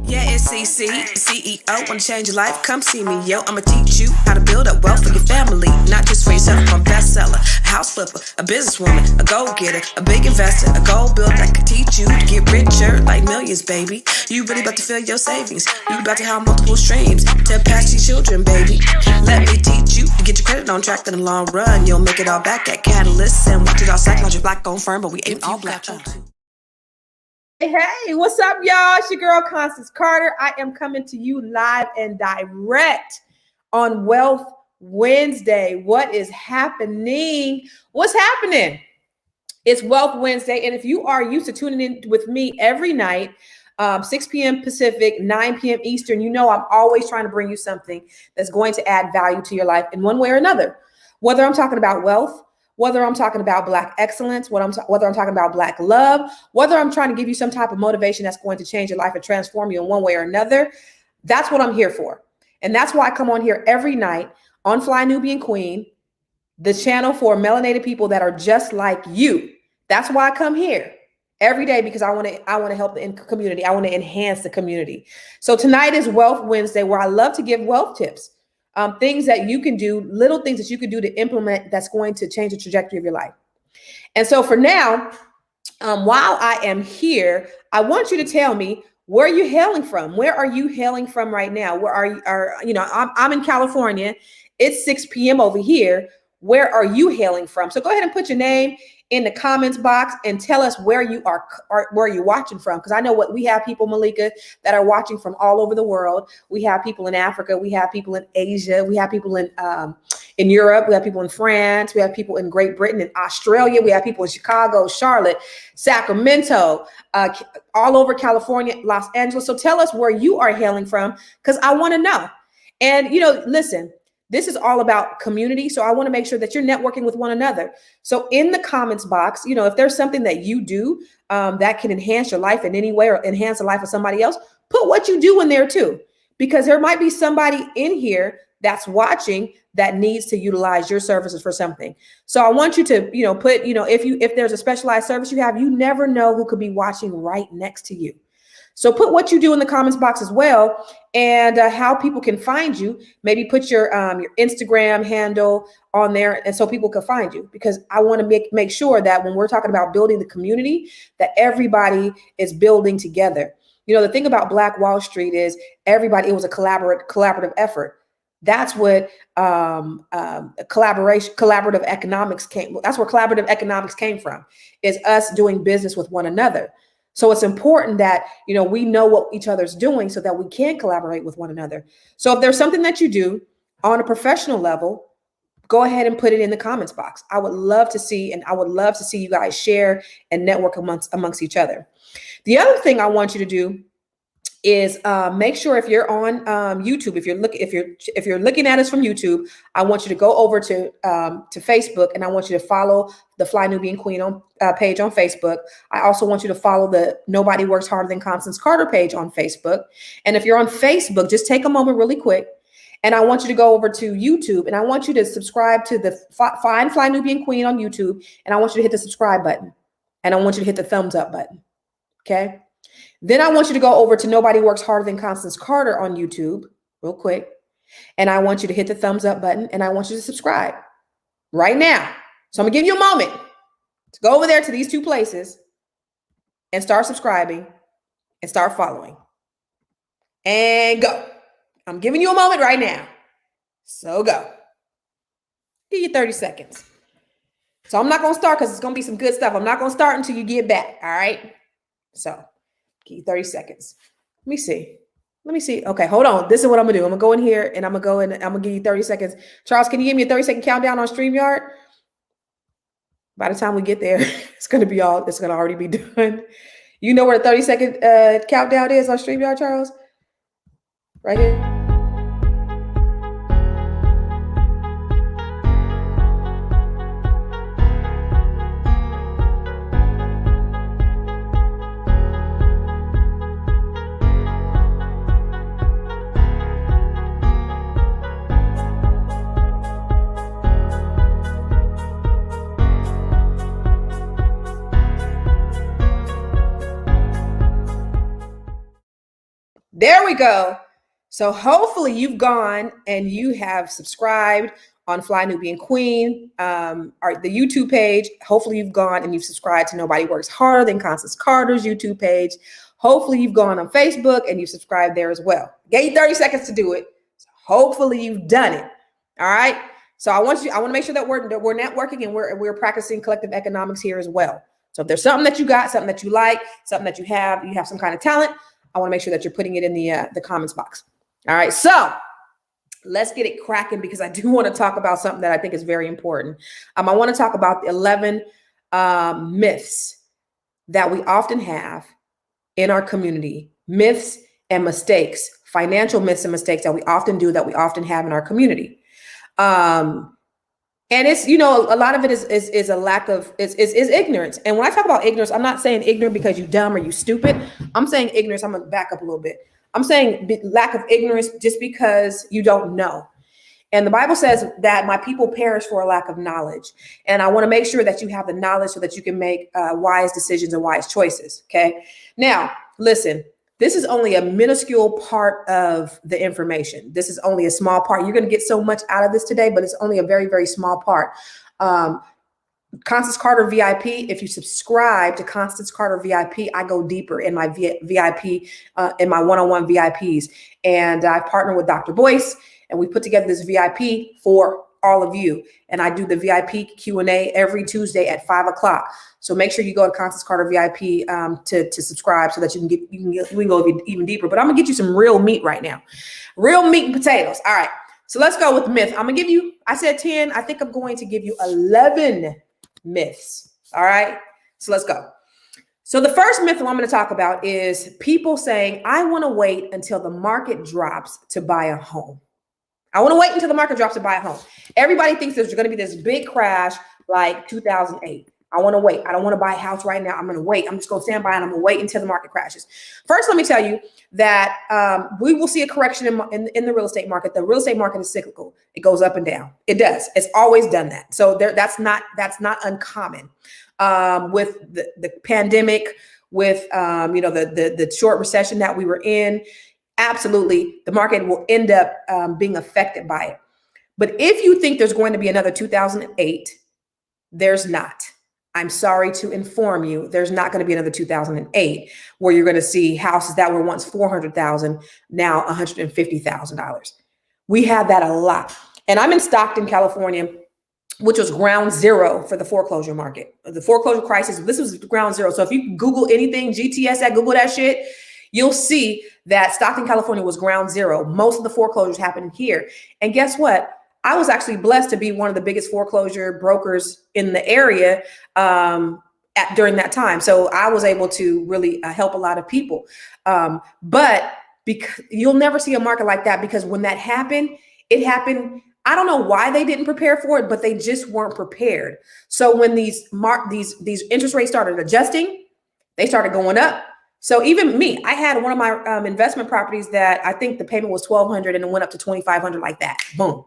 Yeah, it's CC, CEO. Wanna change your life? Come see me, yo. I'ma teach you how to build up wealth for your family, not just for yourself. I'm a bestseller, a house flipper, a businesswoman, a go-getter, a big investor, a goal builder. I can teach you to get richer like millions, baby. You really about to fill your savings. You about to have multiple streams to pass your children, baby. Let me teach you to get your credit on track in the long run. You'll make it all back at Catalyst and watch it all psychology black on firm, but we ain't all black on too. Hey, what's up, y'all? It's your girl, Constance Carter. I am coming to you live and direct on Wealth Wednesday. What is happening? What's happening? It's Wealth Wednesday, and if you are used to tuning in with me every night, 6 p.m. Pacific, 9 p.m. Eastern, you know I'm always trying to bring you something that's going to add value to your life in one way or another. Whether I'm talking about wealth, whether I'm talking about Black excellence, whether I'm talking about Black love, whether I'm trying to give you some type of motivation that's going to change your life and transform you in one way or another, that's what I'm here for. And that's why I come on here every night on Fly Nubian Queen, the channel for melanated people that are just like you. That's why I come here every day, because I want to help the community. I want to enhance the community. So tonight is Wealth Wednesday, where I love to give wealth tips. Things that you can do, little things that you can do to implement that's going to change the trajectory of your life. And so for now, while I am here, I want you to tell me, where are you hailing from? Where are you hailing from right now? Where are you? I'm in California. It's 6 p.m. over here. Where are you hailing from? So go ahead and put your name in the comments box and tell us where you are where you're watching from. Because I know we have people, Malika, that are watching from all over the world. We have people in Africa. We have people in Asia. We have people in Europe. We have people in France. We have people in Great Britain and Australia. We have people in Chicago, Charlotte, Sacramento, all over California, Los Angeles. So tell us where you are hailing from, because I want to know. And, listen, this is all about community. So I want to make sure that you're networking with one another. So in the comments box, if there's something that you do that can enhance your life in any way or enhance the life of somebody else, put what you do in there too, because there might be somebody in here that's watching that needs to utilize your services for something. So I want you to, put, if there's a specialized service you have, you never know who could be watching right next to you. So put what you do in the comments box as well, and how people can find you. Maybe put your Instagram handle on there, and so people can find you, because I want to make sure that when we're talking about building the community, that everybody is building together. The thing about Black Wall Street is it was a collaborative effort. That's what collaborative economics came. That's where collaborative economics came from, is us doing business with one another. So it's important that, we know what each other's doing so that we can collaborate with one another. So if there's something that you do on a professional level, go ahead and put it in the comments box. I would love to see you guys share and network amongst each other. The other thing I want you to do is make sure, if you're on YouTube, if you're looking at us from YouTube, I want you to go over to Facebook, and I want you to follow the Fly Nubian Queen page on Facebook. I also want you to follow the Nobody Works Harder Than Constance Carter page on Facebook. And if you're on Facebook, just take a moment really quick, and I want you to go over to YouTube, and I want you to subscribe to the Find Fly Nubian Queen on YouTube, and I want you to hit the subscribe button, and I want you to hit the thumbs up button. Okay. Then I want you to go over to Nobody Works Harder Than Constance Carter on YouTube real quick. And I want you to hit the thumbs up button, and I want you to subscribe right now. So I'm gonna give you a moment to go over there to these two places and start subscribing and start following. And go. I'm giving you a moment right now. So go. Give you 30 seconds. So I'm not gonna start, because it's gonna be some good stuff. I'm not gonna start until you get back. All right. So 30 seconds. Let me see. Okay, hold on. This is what I'm gonna do. I'm gonna go in here, and I'm gonna give you 30 seconds. Charles, can you give me a 30-second countdown on StreamYard? By the time we get there, it's gonna already be done. You know where the 30-second countdown is on StreamYard, Charles? Right here. There we go. So hopefully you've gone and you have subscribed on Fly Nubian Queen, or the YouTube page. Hopefully you've gone and you've subscribed to Nobody Works Harder Than Constance Carter's YouTube page. Hopefully you've gone on Facebook and you've subscribed there as well. Gave you 30 seconds to do it. So hopefully you've done it. All right. So I want to make sure that we're networking and we're practicing collective economics here as well. So if there's something that you got, something that you like, something that you have some kind of talent, I want to make sure that you're putting it in the comments box. All right. So let's get it cracking, because I do want to talk about something that I think is very important. I want to talk about the 11 myths that we often have in our community, myths and mistakes, financial myths and mistakes that we often have in our community. And it's, a lot of it is a lack of, is ignorance. And when I talk about ignorance, I'm not saying ignorant because you dumb or you stupid. I'm saying ignorance. I'm going to back up a little bit. I'm saying lack of ignorance just because you don't know. And the Bible says that my people perish for a lack of knowledge. And I want to make sure that you have the knowledge so that you can make wise decisions and wise choices. Okay. Now, listen, this is only a minuscule part of the information. This is only a small part. You're going to get so much out of this today, but it's only a very, very small part. Constance Carter VIP. If you subscribe to Constance Carter VIP, I go deeper in my VIP, in my one-on-one VIPs. And I've partnered with Dr. Boyce, and we put together this VIP for all of you. And I do the VIP Q&A every Tuesday at 5:00. So make sure you go to Constance Carter VIP to subscribe so that we can go even deeper. But I'm gonna get you some real meat right now, real meat and potatoes. All right. So let's go with the myth. I'm gonna give you, I said 10. I think I'm going to give you 11 myths. All right. So let's go. So the first myth I'm going to talk about is people saying, I want to wait until the market drops to buy a home. I want to wait until the market drops to buy a home. Everybody thinks there's going to be this big crash like 2008. I want to wait. I don't want to buy a house right now. I'm going to wait. I'm just going to stand by and I'm going to wait until the market crashes. First, let me tell you that we will see a correction in the real estate market. The real estate market is cyclical. It goes up and down. It does. It's always done that. So that's not uncommon. With the pandemic, with the short recession that we were in, absolutely, the market will end up being affected by it. But if you think there's going to be another 2008, there's not. I'm sorry to inform you, there's not going to be another 2008 where you're going to see houses that were once $400,000 now $150,000. We had that a lot. And I'm in Stockton, California, which was ground zero for the foreclosure market. The foreclosure crisis, this was ground zero. So if you Google anything, GTS, Google that shit, you'll see that Stockton, California was ground zero. Most of the foreclosures happened here. And guess what? I was actually blessed to be one of the biggest foreclosure brokers in the area during that time. So I was able to really help a lot of people. But because you'll never see a market like that, because when that happened, it happened. I don't know why they didn't prepare for it, but they just weren't prepared. So when these interest rates started adjusting, they started going up. So even me, I had one of my investment properties that I think the payment was $1,200 and it went up to $2,500 like that. Boom.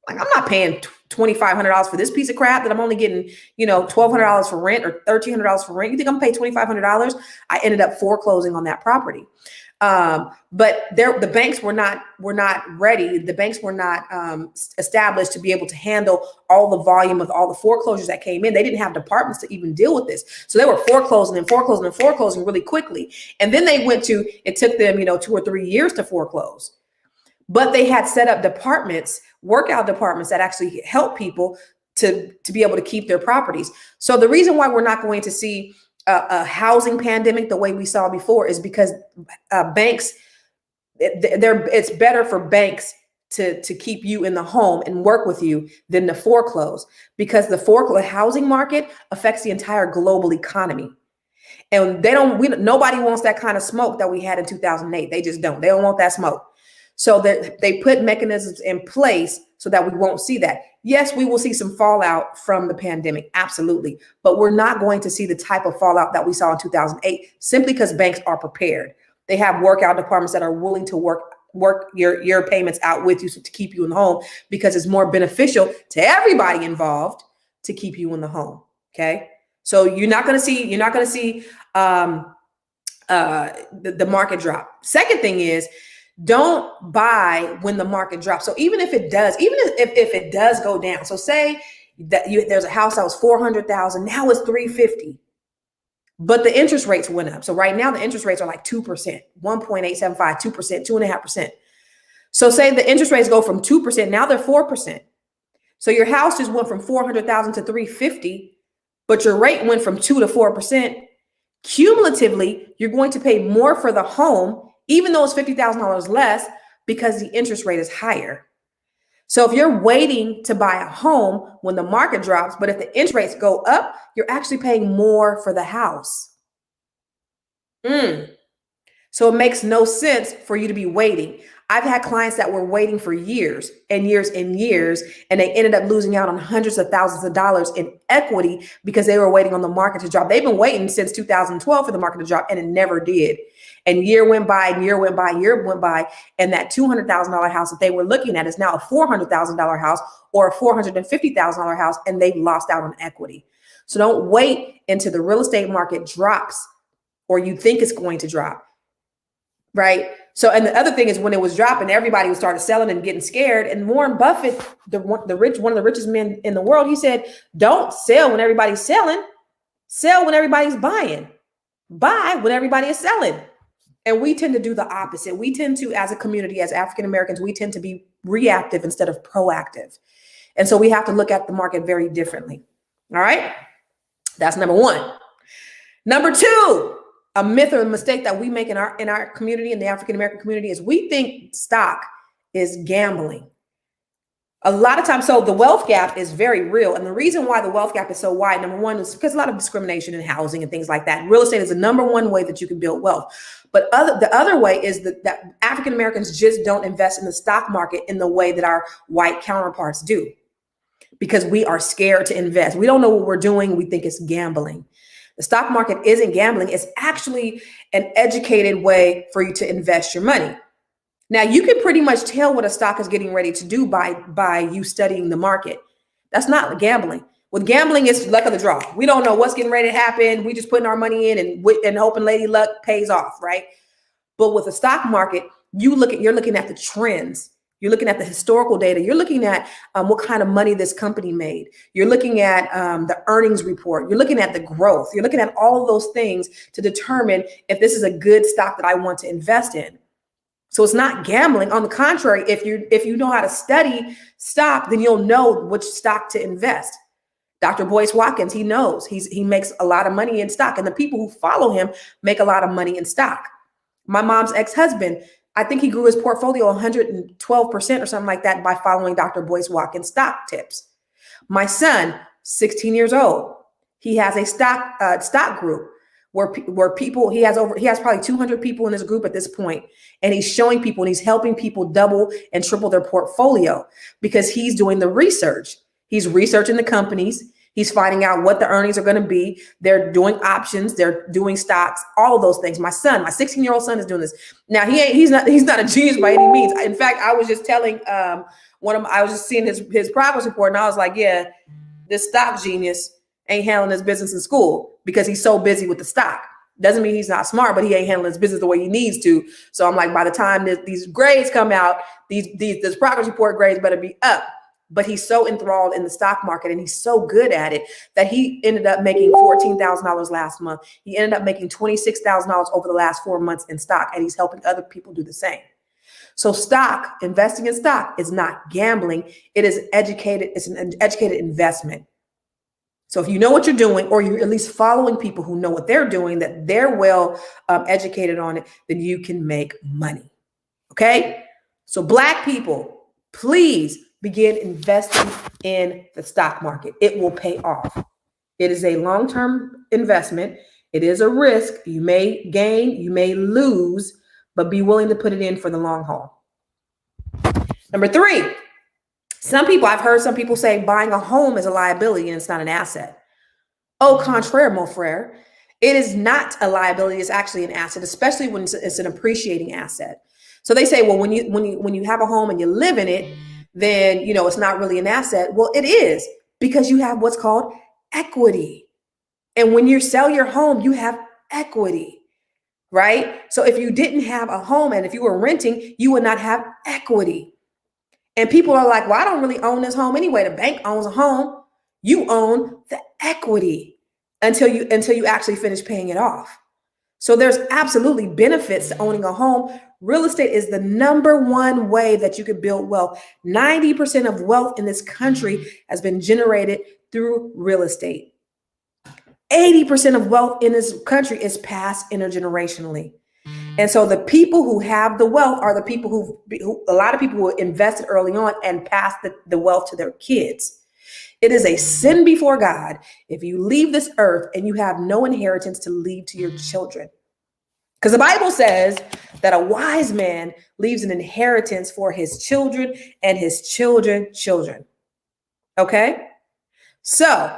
Like, I'm not paying $2,500 for this piece of crap that I'm only getting, $1,200 for rent or $1,300 for rent. You think I'm paying $2,500? I ended up foreclosing on that property. But the banks were not ready. The banks were not established to be able to handle all the volume of all the foreclosures that came in. They didn't have departments to even deal with this. So they were foreclosing really quickly. And then it took them, 2 or 3 years to foreclose. But they had set up workout departments that actually help people to be able to keep their properties. So the reason why we're not going to see a housing pandemic the way we saw before is because banks, it's better for banks to keep you in the home and work with you than to foreclose, because the housing market affects the entire global economy. And nobody wants that kind of smoke that we had in 2008. They just don't. They don't want that smoke. So they put mechanisms in place so that we won't see that. Yes, we will see some fallout from the pandemic, absolutely. But we're not going to see the type of fallout that we saw in 2008 simply because banks are prepared. They have workout departments that are willing to work your payments out with you to keep you in the home, because it's more beneficial to everybody involved to keep you in the home. Okay. So you're not going to see the market drop. Second thing is, don't buy when the market drops. So even if it does, even if it does go down, so say that there's a house that was 400,000, now it's 350, but the interest rates went up. So right now the interest rates are like 2%, 1.875, 2%, 2.5%. So say the interest rates go from 2%, now they're 4%. So your house just went from 400,000 to 350, but your rate went from 2 to 4%. Cumulatively, you're going to pay more for the home, even though it's $50,000 less, because the interest rate is higher. So if you're waiting to buy a home when the market drops, but if the interest rates go up, you're actually paying more for the house. So it makes no sense for you to be waiting. I've had clients that were waiting for years and years and years, and they ended up losing out on hundreds of thousands of dollars in equity because they were waiting on the market to drop. They've been waiting since 2012 for the market to drop, and it never did. And year went by, and year went by, year went by, and that $200,000 house that they were looking at is now a $400,000 house or a $450,000 house, and they've lost out on equity. So don't wait until the real estate market drops or you think it's going to drop, right? So, and the other thing is when it was dropping, everybody started selling and getting scared. And Warren Buffett, one of the richest men in the world, he said, don't sell when everybody's selling, sell when everybody's buying, buy when everybody is selling. And we tend to do the opposite. We tend to, as a community, as African Americans, we tend to be reactive instead of proactive. And so we have to look at the market very differently. All right. That's number one. Number two, a myth or a mistake that we make in our community, in the African American community, is we think stock is gambling. A lot of times, so the wealth gap is very real. And the reason why the wealth gap is so wide, number one, is because a lot of discrimination in housing and things like that. Real estate is the number one way that you can build wealth. But the other way is that African Americans just don't invest in the stock market in the way that our white counterparts do, because we are scared to invest. We don't know what we're doing. We think it's gambling. The stock market isn't gambling. It's actually an educated way for you to invest your money. Now, you can pretty much tell what a stock is getting ready to do by you studying the market. That's not gambling. With gambling, it's luck of the draw. We don't know what's getting ready to happen. We just putting our money in and hoping lady luck pays off, right? But with the stock market, you're looking at the trends. You're looking at the historical data. You're looking at what kind of money this company made. You're looking at the earnings report. You're looking at the growth. You're looking at all of those things to determine if this is a good stock that I want to invest in. So it's not gambling. On the contrary, if you know how to study stock, then you'll know which stock to invest. Dr. Boyce Watkins, he knows. He makes a lot of money in stock, and the people who follow him make a lot of money in stock. My mom's ex-husband, I think he grew his portfolio 112% or something like that by following Dr. Boyce Watkins stock tips. My son, 16 years old, he has a stock group where people, he has probably 200 people in his group at this point, and he's showing people and he's helping people double and triple their portfolio because he's doing the research. He's researching the companies. He's finding out what the earnings are going to be. They're doing options. They're doing stocks, all of those things. My 16-year-old son is doing this. Now he's not a genius by any means. In fact, I was just telling I was just seeing his progress report, and I was like, yeah, this stock genius ain't handling his business in school because he's so busy with the stock. Doesn't mean he's not smart, but he ain't handling his business the way he needs to. So I'm like, by the time these grades come out, this progress report grades better be up. But he's so enthralled in the stock market and he's so good at it that he ended up making $14,000 last month. He ended up making $26,000 over the last 4 months in stock, and he's helping other people do the same. So investing in stock is not gambling. It is educated. It's an educated investment. So if you know what you're doing, or you're at least following people who know what they're doing, that they're well educated on it, then you can make money. Okay. So Black people, please begin investing in the stock market. It will pay off. It is a long-term investment. It is a risk. You may gain, you may lose, but be willing to put it in for the long haul. Number three, I've heard some people say buying a home is a liability and it's not an asset. Au contraire, mon frère. It is not a liability. It's actually an asset, especially when it's an appreciating asset. So they say, well, when you have a home and you live in it, then, it's not really an asset. Well, it is, because you have what's called equity. And when you sell your home, you have equity. right? So if you didn't have a home and if you were renting, you would not have equity. And people are like, well, I don't really own this home anyway. The bank owns a home. You own the equity until you actually finish paying it off. So there's absolutely benefits to owning a home. Real estate is the number one way that you could build wealth. 90% of wealth in this country has been generated through real estate. 80% of wealth in this country is passed intergenerationally. And so the people who have the wealth are the people who a lot of people who invested early on and passed the wealth to their kids. It is a sin before God if you leave this earth and you have no inheritance to leave to your children. Because the Bible says that a wise man leaves an inheritance for his children and his children's children. Okay? So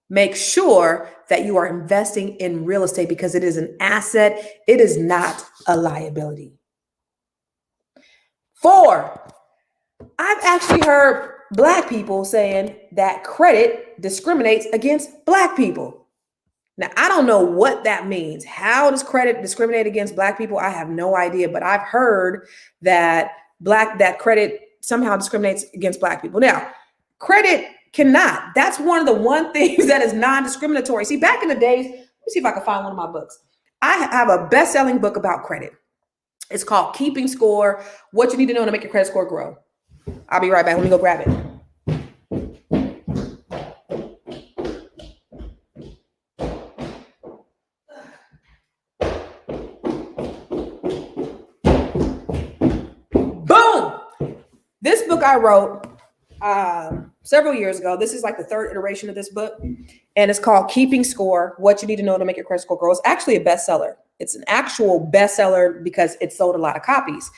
make sure that you are investing in real estate because it is an asset. It is not a liability. 4, I've actually heard Black people saying that credit discriminates against Black people. Now, I don't know what that means. How does credit discriminate against Black people? I have no idea, but I've heard that credit somehow discriminates against Black people. Now, credit cannot. That's one of the things that is non-discriminatory. See, back in the days, let me see if I can find one of my books. I have a best-selling book about credit. It's called Keeping Score, What You Need to Know to Make Your Credit Score Grow. I'll be right back. Let me go grab it. Boom! This book I wrote several years ago. This is like the 3rd iteration of this book, and it's called Keeping Score, What You Need to Know to Make Your Credit Score Grow. It's actually a bestseller. It's an actual bestseller because it sold a lot of copies.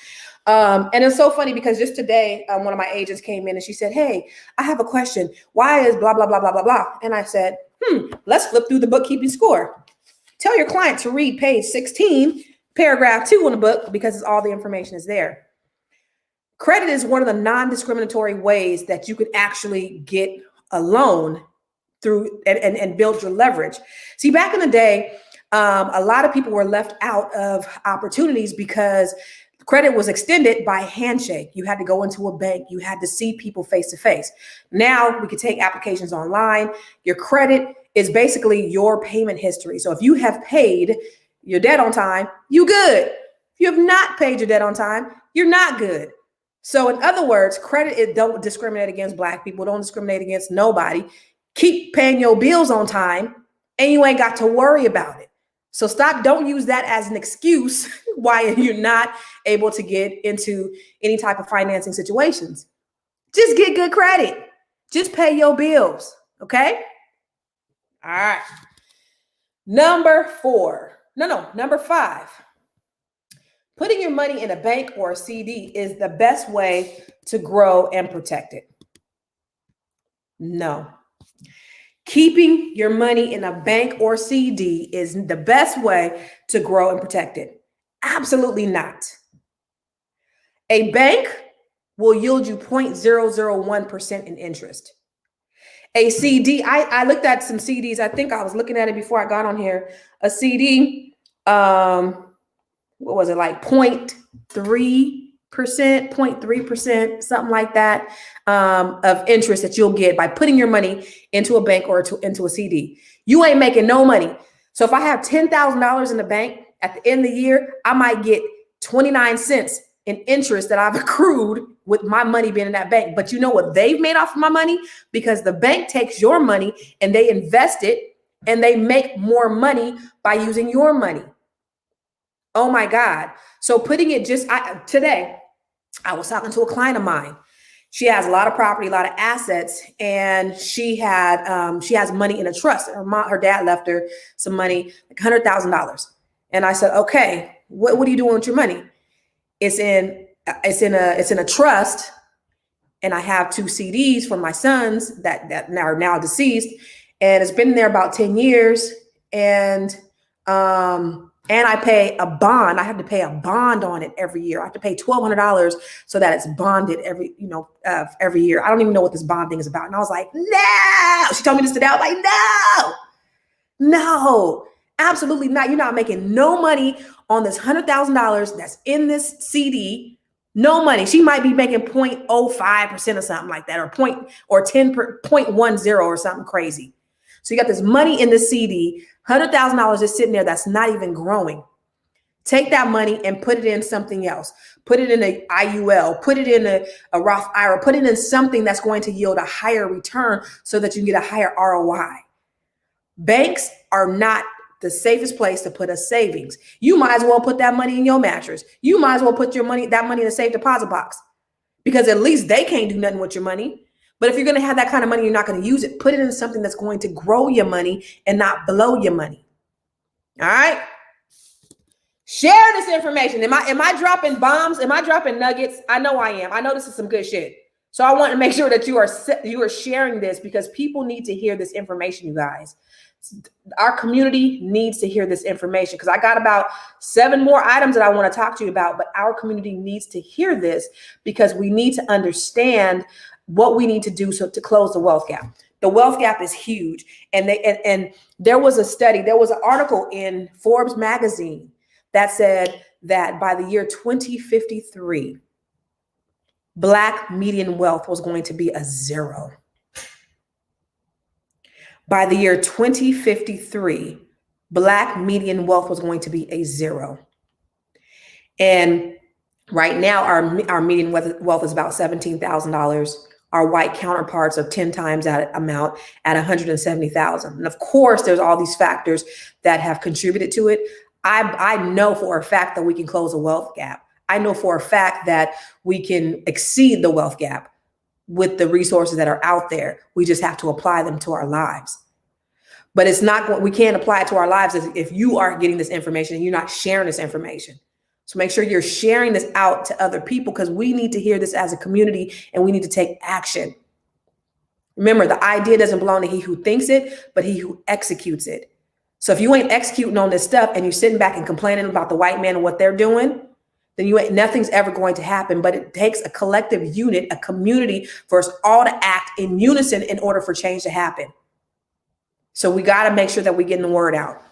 And it's so funny because just today, one of my agents came in and she said, hey, I have a question. Why is blah, blah, blah, blah, blah, blah? And I said, let's flip through the book, Keeping Score. Tell your client to read page 16, paragraph 2 in the book because it's all the information is there. Credit is one of the non-discriminatory ways that you could actually get a loan through and build your leverage. See, back in the day, a lot of people were left out of opportunities because credit was extended by handshake. You had to go into a bank. You had to see people face to face. Now we can take applications online. Your credit is basically your payment history. So if you have paid your debt on time, you good. If you have not paid your debt on time, you're not good. So in other words, credit don't discriminate against Black people, don't discriminate against nobody. Keep paying your bills on time and you ain't got to worry about it. So don't use that as an excuse why you're not able to get into any type of financing situations. Just get good credit. Just pay your bills. Okay? All right. Number 5. Putting your money in a bank or a CD is the best way to grow and protect it. No. Keeping your money in a bank or CD is the best way to grow and protect it. Absolutely not. A bank will yield you 0.001% in interest. A CD, I looked at some CDs. I think I was looking at it before I got on here. A CD, what was it, like 0.3%, something like that, of interest that you'll get by putting your money into a bank or into a CD. You ain't making no money. So if I have $10,000 in the bank at the end of the year, I might get 29 cents in interest that I've accrued with my money being in that bank. But you know what they've made off of my money? Because the bank takes your money and they invest it and they make more money by using your money. Oh my God. So putting it today, I was talking to a client of mine. She has a lot of property, a lot of assets, and she has money in a trust. Her dad left her some money, like $100,000. And I said, okay, what are you doing with your money? It's in a trust, and I have 2 CDs for my sons that are now deceased, and it's been there about 10 years, and I pay a bond. I have to pay a bond on it every year. I have to pay $1,200 so that it's bonded every year. I don't even know what this bond thing is about. And I was like, no. She told me this today. I was like, no, absolutely not. You're not making no money on this $100,000 that's in this CD. No money. She might be making 0.05% or something like that, or 0.10 or something crazy. So you got this money in the CD, $100,000 is sitting there that's not even growing. Take that money and put it in something else. Put it in an IUL, put it in a Roth IRA, put it in something that's going to yield a higher return so that you can get a higher ROI. Banks are not the safest place to put a savings. You might as well put that money in your mattress. You might as well put that money in a safe deposit box, because at least they can't do nothing with your money. But if you're going to have that kind of money, you're not going to use it. Put it in something that's going to grow your money and not blow your money. All right. Share this information. Am I dropping bombs? Am I dropping nuggets? I know I am. I know this is some good shit. So I want to make sure that you are sharing this, because people need to hear this information, you guys. Our community needs to hear this information, because I got about 7 more items that I want to talk to you about, but our community needs to hear this, because we need to understand what we need to do to close the wealth gap. The wealth gap is huge. And there was a study, there was an article in Forbes magazine that said that by the year 2053, Black median wealth was going to be a 0. By the year 2053, Black median wealth was going to be a 0. And right now, our median wealth is about $17,000. Our white counterparts are 10 times that amount at $170,000. And of course, there's all these factors that have contributed to it. I know for a fact that we can close a wealth gap. I know for a fact that we can exceed the wealth gap with the resources that are out there. We just have to apply them to our lives. But we can't apply it to our lives if you aren't getting this information and you're not sharing this information. So make sure you're sharing this out to other people, because we need to hear this as a community and we need to take action. Remember, the idea doesn't belong to he who thinks it, but he who executes it. So if you ain't executing on this stuff and you're sitting back and complaining about the white man and what they're doing, then nothing's ever going to happen. But it takes a collective unit, a community, for us all to act in unison in order for change to happen. So we got to make sure that we're getting the word out.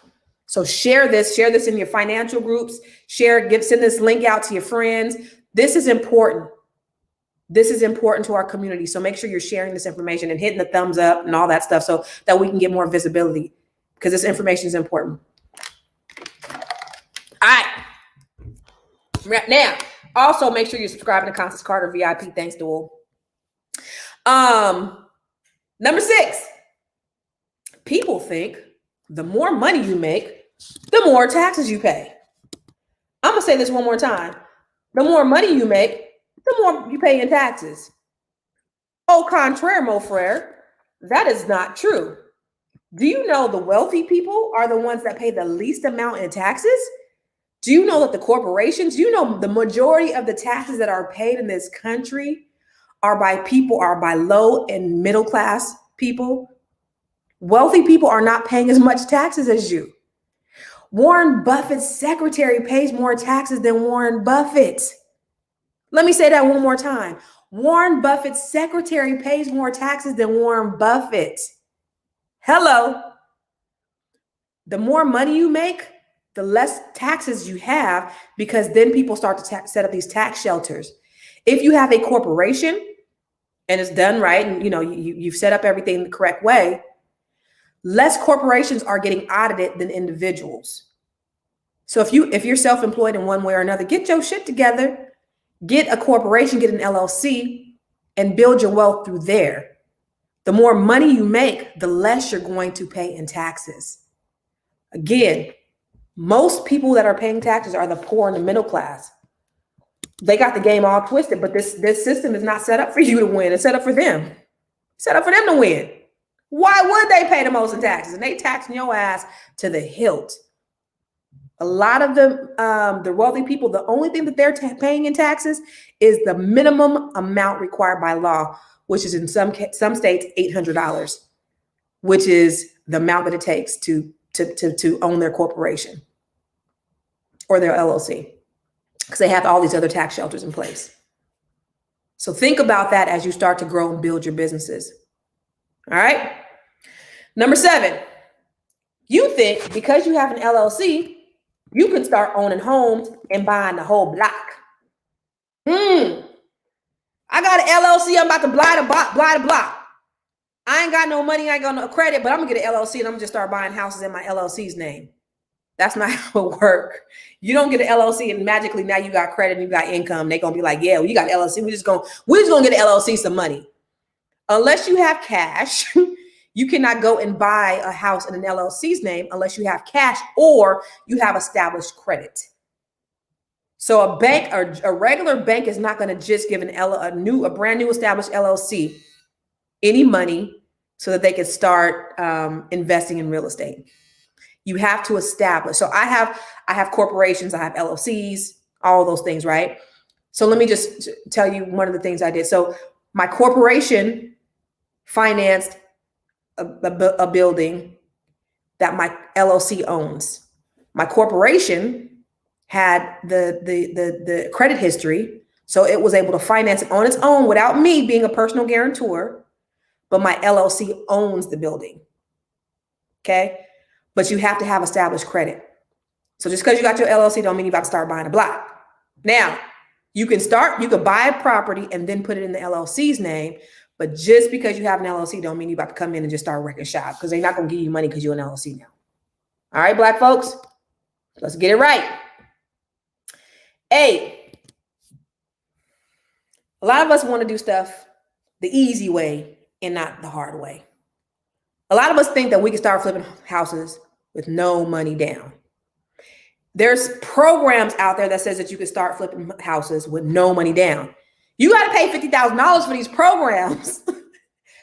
So share this in your financial groups, send this link out to your friends. This is important. This is important to our community. So make sure you're sharing this information and hitting the thumbs up and all that stuff so that we can get more visibility, because this information is important. All right. Now, also make sure you're subscribing to Constance Carter VIP. Thanks, Duel. Number 6. People think the more money you make, the more taxes you pay. I'm going to say this one more time. The more money you make, the more you pay in taxes. Au contraire, mon frère, that is not true. Do you know the wealthy people are the ones that pay the least amount in taxes? Do you know that the corporations, the majority of the taxes that are paid in this country are by low and middle class people? Wealthy people are not paying as much taxes as you. Warren Buffett's secretary pays more taxes than Warren Buffett. Let me say that one more time. Warren Buffett's secretary pays more taxes than Warren Buffett. Hello. The more money you make, the less taxes you have, because then people start to set up these tax shelters. If you have a corporation and it's done right, and you've set up everything the correct way, less corporations are getting audited than individuals. So if you're self-employed in one way or another, get your shit together, get a corporation, get an LLC, and build your wealth through there. The more money you make, the less you're going to pay in taxes. Again, most people that are paying taxes are the poor and the middle class. They got the game all twisted, but this system is not set up for you to win. It's set up for them. It's set up for them to win. Why would they pay the most in taxes? And they taxing your ass to the hilt. A lot of the wealthy people, the only thing that they're paying in taxes is the minimum amount required by law, which is in some states $800, which is the amount that it takes to own their corporation or their LLC, because they have all these other tax shelters in place. So think about that as you start to grow and build your businesses. All right. Number 7, you think because you have an LLC You can start owning homes and buying the whole block. I got an LLC. I'm about to buy the block. I ain't got no money. I ain't got no credit, but I'm gonna get an LLC and I'm gonna just start buying houses in my LLC's name. That's not how it works. You don't get an LLC and magically now you got credit and you got income. They're gonna be like, yeah, well, you got an LLC. We're just gonna get an LLC some money. Unless you have cash, you cannot go and buy a house in an LLC's name unless you have cash or you have established credit. So a bank or a regular bank is not going to just give a brand new established LLC any money so that they can start investing in real estate. You have to establish. So I have corporations, I have LLCs, all those things, right? So let me just tell you one of the things I did. So my corporation financed a building that my LLC owns. My corporation had the credit history, so it was able to finance it on its own without me being a personal guarantor, but my LLC owns the building. Okay? But you have to have established credit. So just because you got your LLC don't mean you're about to start buying a block. Now, you can buy a property and then put it in the LLC's name, but just because you have an LLC don't mean you're about to come in and just start wrecking shop because they're not going to give you money because you're an LLC now. All right, Black folks, let's get it right. A lot of us want to do stuff the easy way and not the hard way. A lot of us think that we can start flipping houses with no money down. There's programs out there that says that you can start flipping houses with no money down. You got to pay $50,000 for these programs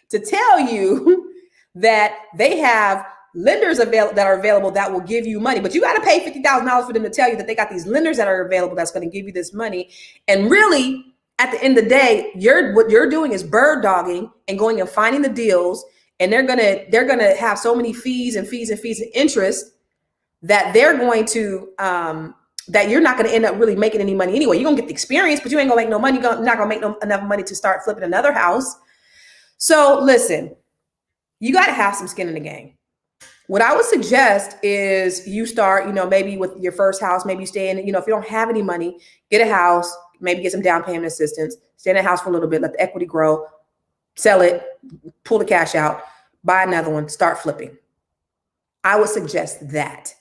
to tell you that they have lenders that are available that will give you money, but you got to pay $50,000 for them to tell you that they got these lenders that are available that's going to give you this money. And really, at the end of the day, what you're doing is bird dogging and going and finding the deals, and they're gonna have so many fees and interest that they're going to that you're not going to end up really making any money anyway. You're gonna get the experience, but you ain't gonna make no money. You're not gonna make enough money to start flipping another house. So listen, you got to have some skin in the game. What I would suggest is you start, maybe with your first house, maybe you stay in, if you don't have any money, get a house, maybe get some down payment assistance, stay in a house for a little bit, let the equity grow, sell it, pull the cash out, buy another one, start flipping. I would suggest that.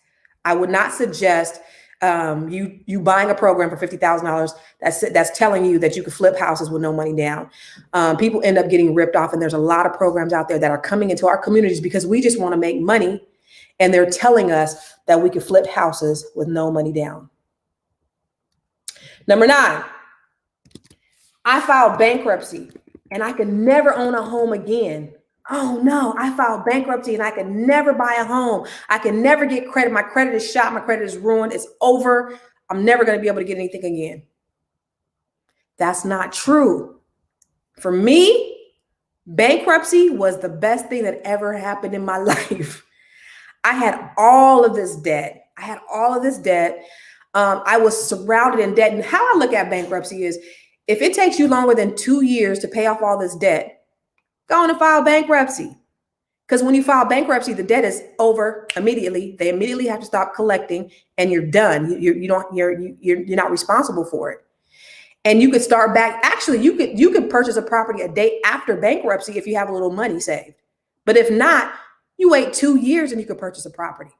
I would not suggest you buying a program for $50,000 that's telling you that you can flip houses with no money down. People end up getting ripped off, and there's a lot of programs out there that are coming into our communities because we just want to make money, and they're telling us that we can flip houses with no money down. Number 9, I filed bankruptcy and I could never own a home again. Oh no, I filed bankruptcy and I could never buy a home. I can never get credit. My credit is shot. My credit is ruined. It's over. I'm never going to be able to get anything again. That's not true. For me, bankruptcy was the best thing that ever happened in my life. I had all of this debt. I was surrounded in debt. And how I look at bankruptcy is if it takes you longer than 2 years to pay off all this debt, go on and file bankruptcy. Because when you file bankruptcy, the debt is over immediately. They immediately have to stop collecting, and you're done. You're not responsible for it. And you could start back. Actually, you could purchase a property a day after bankruptcy if you have a little money saved. But if not, you wait 2 years and you could purchase a property.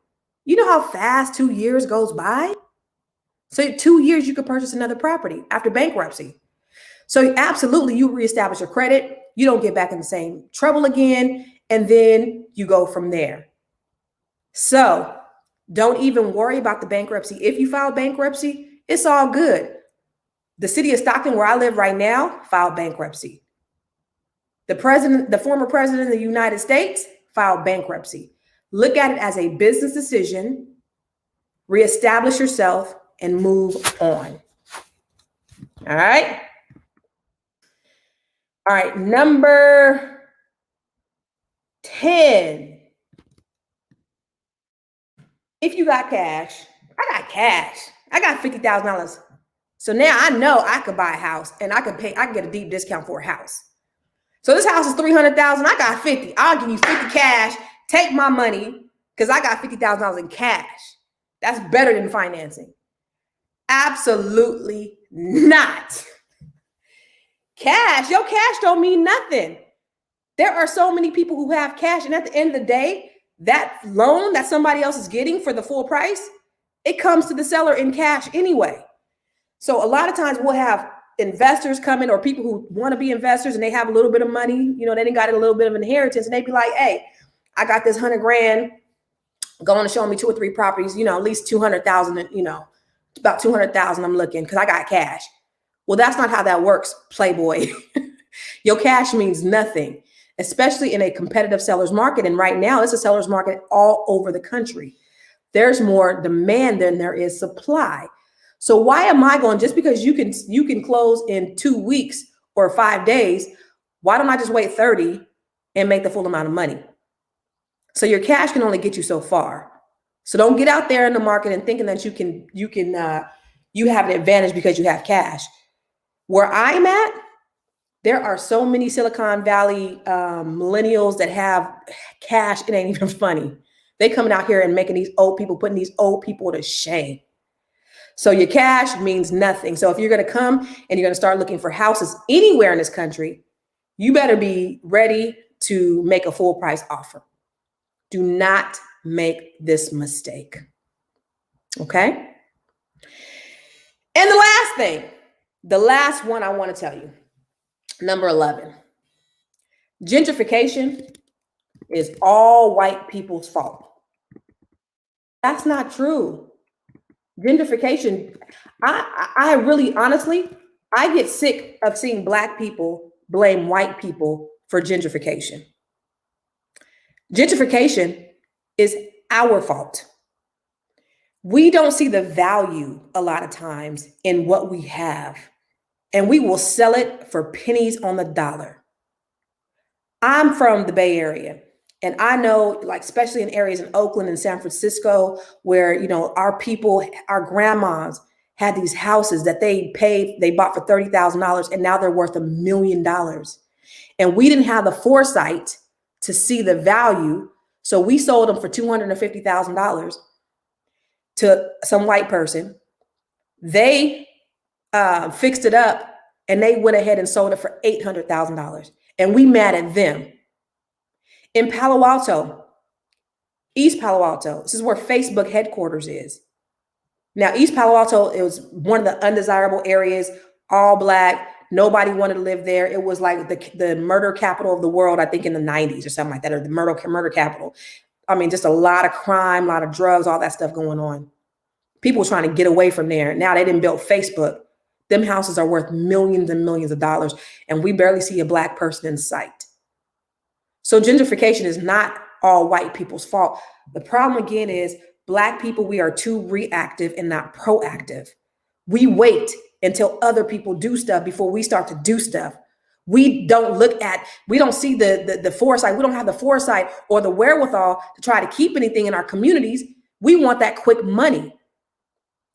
You know how fast 2 years goes by? So 2 years, you could purchase another property after bankruptcy. So absolutely, you reestablish your credit. You don't get back in the same trouble again. And then you go from there. So don't even worry about the bankruptcy. If you file bankruptcy, it's all good. The city of Stockton, where I live right now, filed bankruptcy. The former president of the United States filed bankruptcy. Look at it as a business decision, reestablish yourself, and move on. All right. All right, number 10. If you got cash, I got cash. I got $50,000. So now I know I could buy a house and I can get a deep discount for a house. So this house is $300,000. I got 50. I'll give you 50 cash. Take my money because I got $50,000 in cash. That's better than financing. Absolutely not. Cash, your cash don't mean nothing. There are so many people who have cash, and at the end of the day, that loan that somebody else is getting for the full price, it comes to the seller in cash anyway. So a lot of times we'll have investors come in, or people who want to be investors and they have a little bit of money, they done got a little bit of inheritance, and they be like, hey, I got this 100 grand going to show me 2 or 3 properties, at least 200,000, about 200,000 I'm looking because I got cash. Well, that's not how that works, Playboy. Your cash means nothing, especially in a competitive seller's market. And right now it's a seller's market all over the country. There's more demand than there is supply. So why am I going, just because you can close in 2 weeks or 5 days, why don't I just wait 30 and make the full amount of money? So your cash can only get you so far. So don't get out there in the market and thinking that you have an advantage because you have cash. Where I'm at, there are so many Silicon Valley millennials that have cash. It ain't even funny. They coming out here and putting these old people to shame. So your cash means nothing. So if you're going to come and you're going to start looking for houses anywhere in this country, you better be ready to make a full price offer. Do not make this mistake. Okay. And the last one I want to tell you, number 11, gentrification is all white people's fault. That's not true. Gentrification, I really, honestly, I get sick of seeing Black people blame white people for gentrification. Gentrification is our fault. We don't see the value a lot of times in what we have, and we will sell it for pennies on the dollar. I'm from the Bay Area, and I know, like, especially in areas in Oakland and San Francisco, where, our people, our grandmas had these houses that they bought for $30,000, and now they're worth $1 million. And we didn't have the foresight to see the value. So we sold them for $250,000 to some white person. They fixed it up, and they went ahead and sold it for $800,000. And we mad at them. In Palo Alto, East Palo Alto, this is where Facebook headquarters is. Now, East Palo Alto, it was one of the undesirable areas, all Black. Nobody wanted to live there. It was like the murder capital of the world, I think in the 90s or something like that, or the murder capital. I mean, just a lot of crime, a lot of drugs, all that stuff going on. People were trying to get away from there. Now they didn't build Facebook. Them houses are worth millions and millions of dollars, and we barely see a Black person in sight. So gentrification is not all white people's fault. The problem again is Black people, we are too reactive and not proactive. We wait until other people do stuff before we start to do stuff. We don't see the foresight. We don't have the foresight or the wherewithal to try to keep anything in our communities. We want that quick money.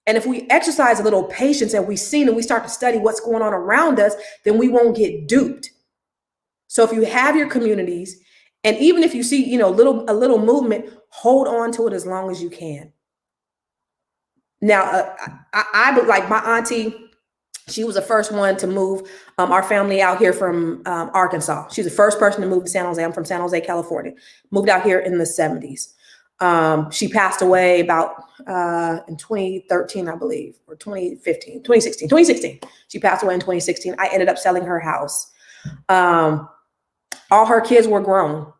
And if we exercise a little patience and we start to study what's going on around us, then we won't get duped. So if you have your communities, and even if you see, a little movement, hold on to it as long as you can. Now, I like my auntie. She was the first one to move our family out here from Arkansas. She's the first person to move to San Jose. I'm from San Jose, California. Moved out here in the 70s. She passed away about in 2013, I believe, or 2016. She passed away in 2016. I ended up selling her house. All her kids were grown.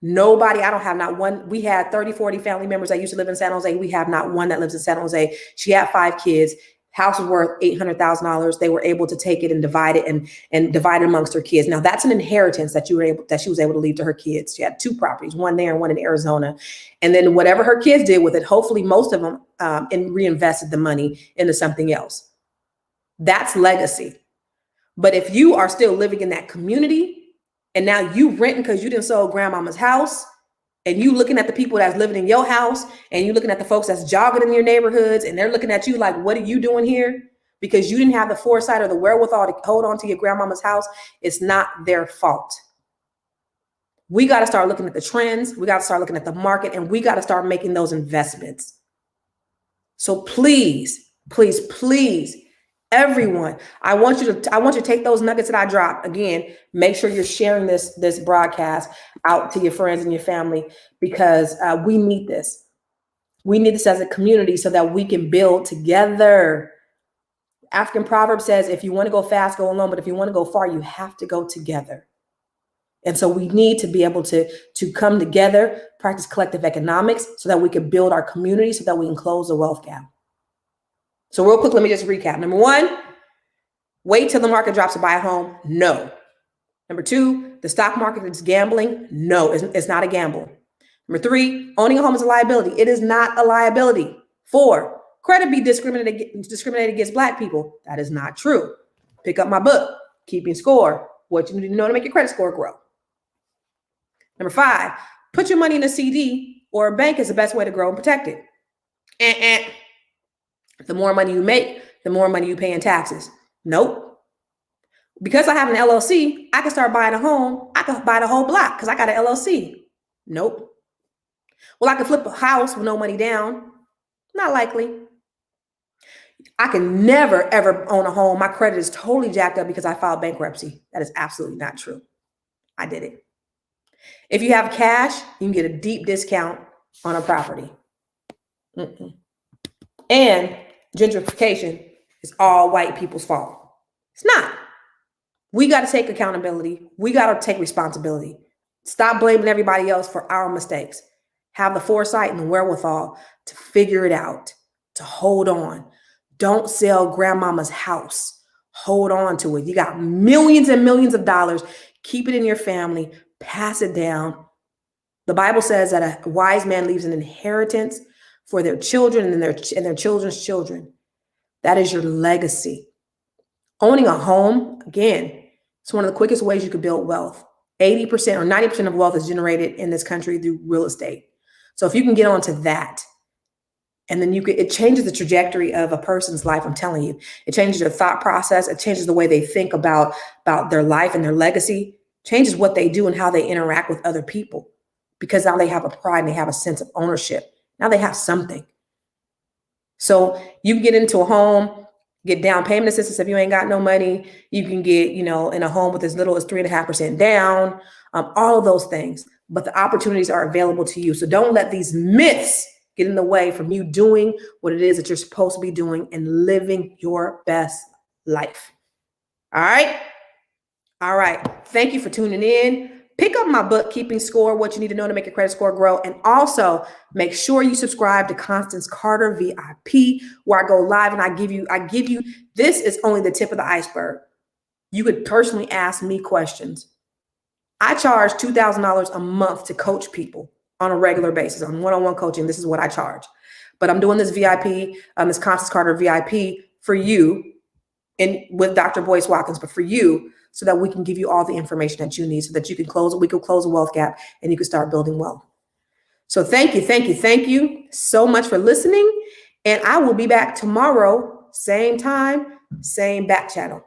Nobody, I don't have not one. We had 30, 40 family members that used to live in San Jose. We have not one that lives in San Jose. She had 5 kids. House was worth $800,000. They were able to take it and divide it and divide it amongst her kids. Now that's an inheritance that she was able to leave to her kids. She had 2 properties, one there and one in Arizona. And then whatever her kids did with it, hopefully most of them and reinvested the money into something else. That's legacy. But if you are still living in that community and now you renting because you didn't sell grandmama's house, and you looking at the people that's living in your house, and you looking at the folks that's jogging in your neighborhoods, and they're looking at you like, what are you doing here? Because you didn't have the foresight or the wherewithal to hold on to your grandmama's house. It's not their fault. We got to start looking at the trends. We got to start looking at the market, and we got to start making those investments. So please, please, please, everyone, I want you to take those nuggets that I dropped. Again, make sure you're sharing this broadcast out to your friends and your family, because we need this. We need this as a community so that we can build together. African proverb says, if you want to go fast, go alone. But if you want to go far, you have to go together. And so we need to be able to come together, practice collective economics so that we can build our community, so that we can close the wealth gap. So real quick, let me just recap. Number one, wait till the market drops to buy a home. No. Number two, the stock market is gambling. No, it's not a gamble. Number three, owning a home is a liability. It is not a liability. Four, credit be discriminated against Black people. That is not true. Pick up my book, Keeping Score, What You Need to Know to Make Your Credit Score Grow. Number five, put your money in a CD or a bank is the best way to grow and protect it. The more money you make, the more money you pay in taxes. Nope. Because I have an LLC, I can start buying a home. I can buy the whole block because I got an LLC. Nope. Well, I can flip a house with no money down. Not likely. I can never, ever own a home. My credit is totally jacked up because I filed bankruptcy. That is absolutely not true. I did it. If you have cash, you can get a deep discount on a property. And gentrification is all white people's fault. It's not. We got to take accountability. We got to take responsibility. Stop blaming everybody else for our mistakes. Have the foresight and the wherewithal to figure it out, to hold on. Don't sell grandmama's house. Hold on to it. You got millions and millions of dollars. Keep it in your family. Pass it down. The Bible says that a wise man leaves an inheritance for their children and their children's children. That is your legacy. Owning a home, again, it's one of the quickest ways you could build wealth. 80% or 90% of wealth is generated in this country through real estate. So if you can get onto that, and then it changes the trajectory of a person's life. I'm telling you, it changes their thought process. It changes the way they think about their life and their legacy, changes what they do and how they interact with other people, because now they have a pride and they have a sense of ownership. Now they have something. So you can get into a home, get down payment assistance if you ain't got no money. You can get, in a home with as little as 3.5% down, all of those things. But the opportunities are available to you. So don't let these myths get in the way from you doing what it is that you're supposed to be doing and living your best life. All right. All right. Thank you for tuning in. Pick up my book, Keeping Score, What You Need to Know to Make Your Credit Score Grow. And also make sure you subscribe to Constance Carter VIP, where I go live and I give you, this is only the tip of the iceberg. You could personally ask me questions. I charge $2,000 a month to coach people on a regular basis, on one-on-one coaching. This is what I charge. But I'm doing this VIP, this Constance Carter VIP for you, and with Dr. Boyce Watkins, but for you, so that we can give you all the information that you need, so that we can close a wealth gap and you can start building wealth. So thank you so much for listening. And I will be back tomorrow, same time, same back channel.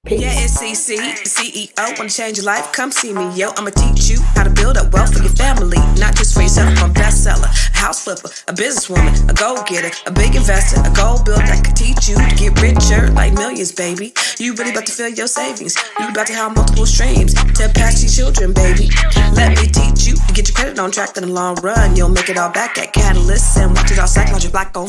Peace. Yeah, it's CC, CEO. Wanna change your life? Come see me, yo. I'ma teach you how to build up wealth for your family, not just for yourself. I'm a bestseller, a house flipper, a businesswoman, a go-getter, a big investor, a goal builder that can teach you to get richer like millions, baby. You really about to fill your savings. You about to have multiple streams to pass your children, baby. Let me teach you to get your credit on track in the long run. You'll make it all back at Catalyst and watch it all psychology black on